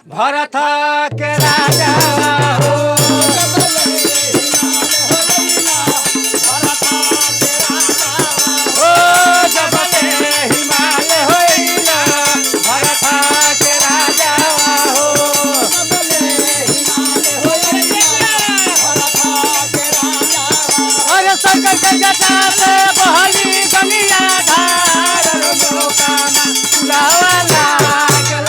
भरत के राजा हो ओ जबले हिमालय होइला भरत के राजा हो अरे शंकर के जटा से बहली गंगिया धार लोकाना फुलावा लागल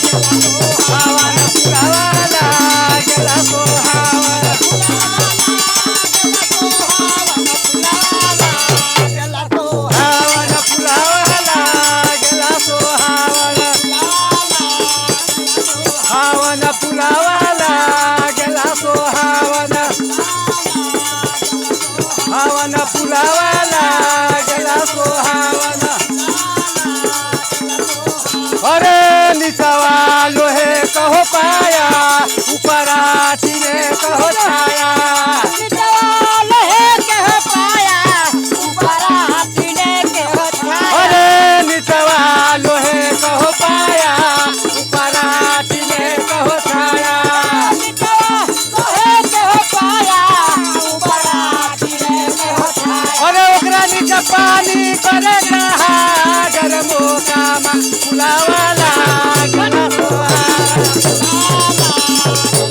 सोहावन फुलावा लागल सोहावन हावन फुलावा लागल सोहावन हावन फुलावा लागल सोहावन हावन फुलावा लागल सोहावन अरे निचवा लोहे कहो पाया ऊपर हाथी ने कहो छाया अरे निचवा लोहे कहो पाया ऊपर हाथी ने कहो छाया अरे ओकरा नीचे पानी करे जहागर मोकामा फुलावा लागल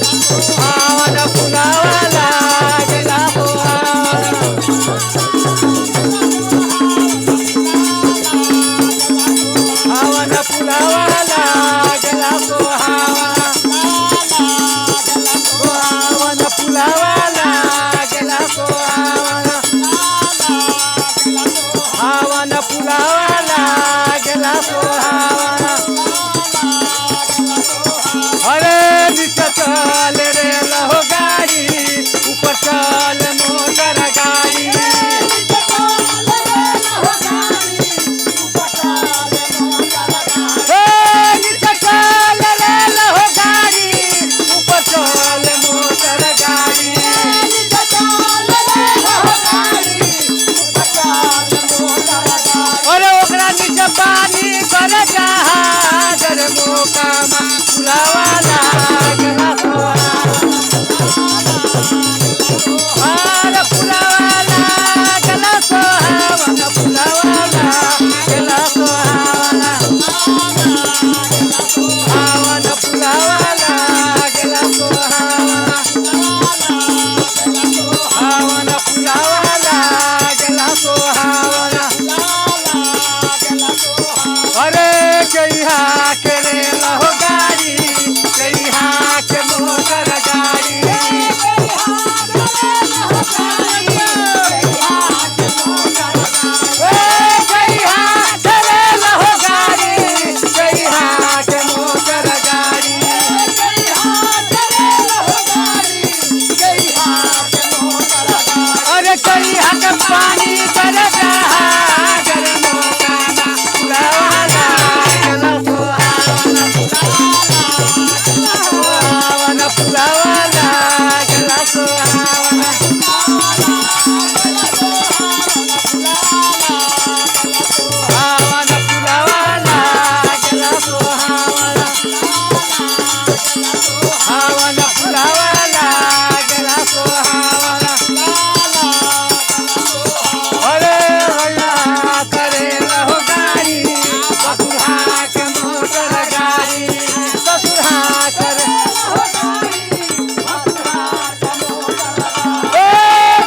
सोहावन फुलावा लागल सोहावन हावन फुलावा लागल सोहावन फुलावा लागल सोहावन हावन फुलावा लागल सोहावन अरे नीचे चल रे लहो गाड़ी ऊपर चल मोटर गाड़ी नीचे चल रे लहो गाड़ी ऊपर चल मोटर गाड़ी अरे ओकरा नीचे पानी करे जहागर मोकामा फुलावा लागल सोहावन फुलावा लागल सोहावन फुलावा लागल सोहावन हावन फुलावा लागल सोहावन हावन फुलावा लागल सोहावन अरे कहिया के रे लहो गाड़ी कहिया के मोटर गाड़ी कहिया के रे लहो गाड़ी कहिया के मोटर गाड़ी अरे कहिया के पानी करे जहागर मोकामा फुलावा लागल सोहावन फुलावा लागल सोहावन हावन फुलावा लागल सोहावन हावन फुलावा लागल सोहावन अरे भैया करे लहो गाड़ी ससुरा के मोटर गाड़ी ससुरा करे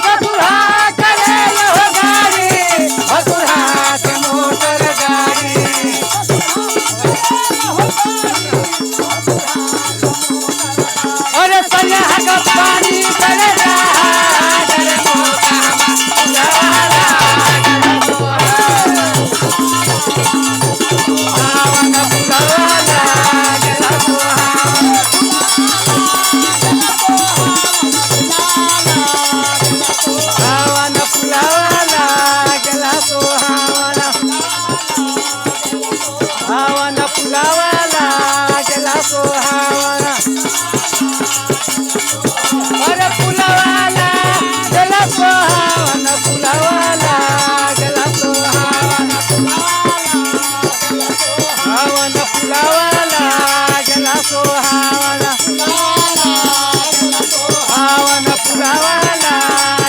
ससुरा करे लहो गाड़ी ससुरा के मोटर गाड़ी अरे सैया का पानी करे जहागर मोकामा फुलावा लागल सोहावन फुलावा लागल सोहावन हावन फुलावा लागल सोहावन हावन फुलावा लागल सोहावन अरे फुलावा लागल सोहावन फुलावा लागल सोहावन सुहावन फुलावाला गेला सुहावना सुहावन फुलावाला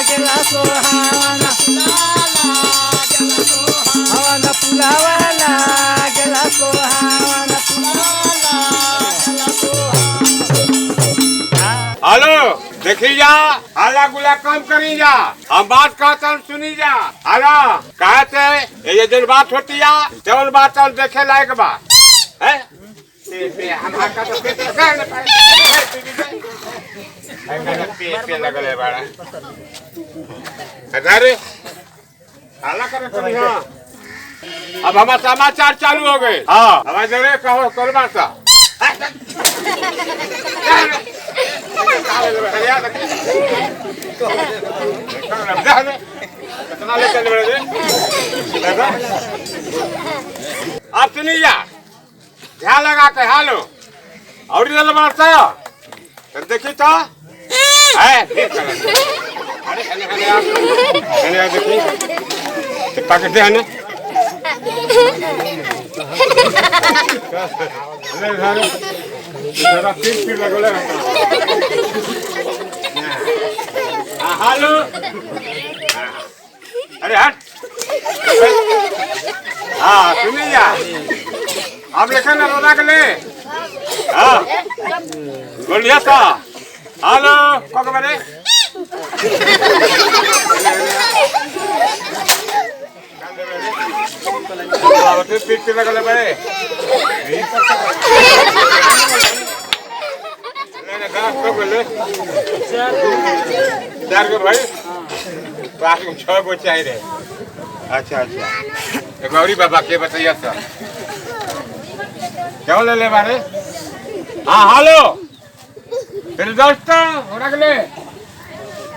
गेला सुहावना सुहावन फुलावाला गेला सुहावना हेलो देखी जा हाला गुला कम करी जा हम बात कहते सुनी जा हेलो कहते ये दिन बात होती है केवल बात चल देखे लायक बा है हम का तो पेट लगा न पाए पे लगल है बड़ा अरे हाला करे तो हां अब हमारा समाचार चालू हो गए हां हमारे जरे कहो करबा सा आप सुनिए ध्यान लगा के हालो और देखी तो पाकिट दे हने जरा फिर लगले हेलो अरे हट हाँ सुनिए जा आप लेखन रोना के ले हाँ बोलिए सा हेलो कौन बने फिर लगले बड़े भाई पास में 6 गो चाहिए अच्छा अच्छा गौरी बाबा के बताइए सर क्या ले ले बारे हाँ हेलो फिर दोस्तों हो रखले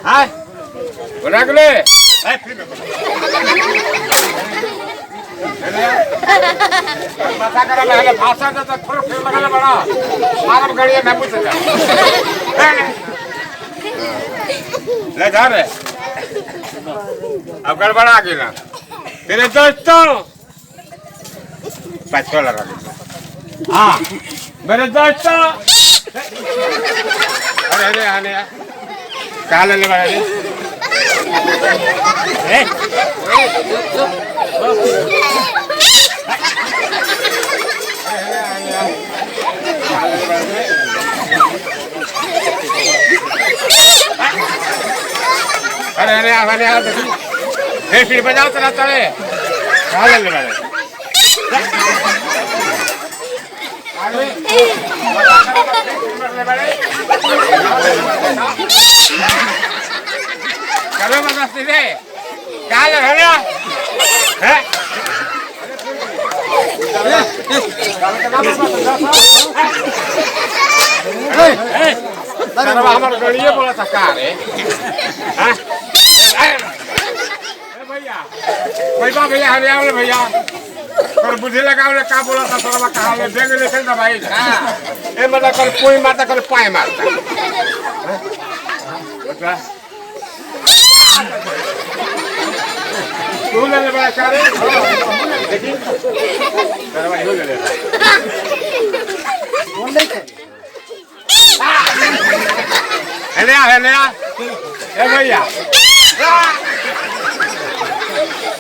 हाँ हो रखले बता कर पहले भाषा तो थोड़ा फिर लगले बड़ा मारब गड़िया मैं पूछ जा ले जा रे अब गड़बड़ा गेला तेरे दोस्तों पैसा लगा हाँ मेरे दोस्तों अरे अरे आने कहाँ ले बड़ा अरे अरे अरे फिर बजाओ तेरा चले कहाँ ले बड़े करो मतलब सीधे क्या ले रहे हैं हमारे गड़िए बोला था क्या रे भैया भैया भैया हरियावल भैया और बुद्धि लगावले का बोला था सरवा कहा ले देंग लेके ना भाई हां ए मतलब कल कोई मारता कल पाए मारता अच्छा तू ले बड़ा चारे देखी सरवा हो ले कौन देखे हेले हेले ए भैया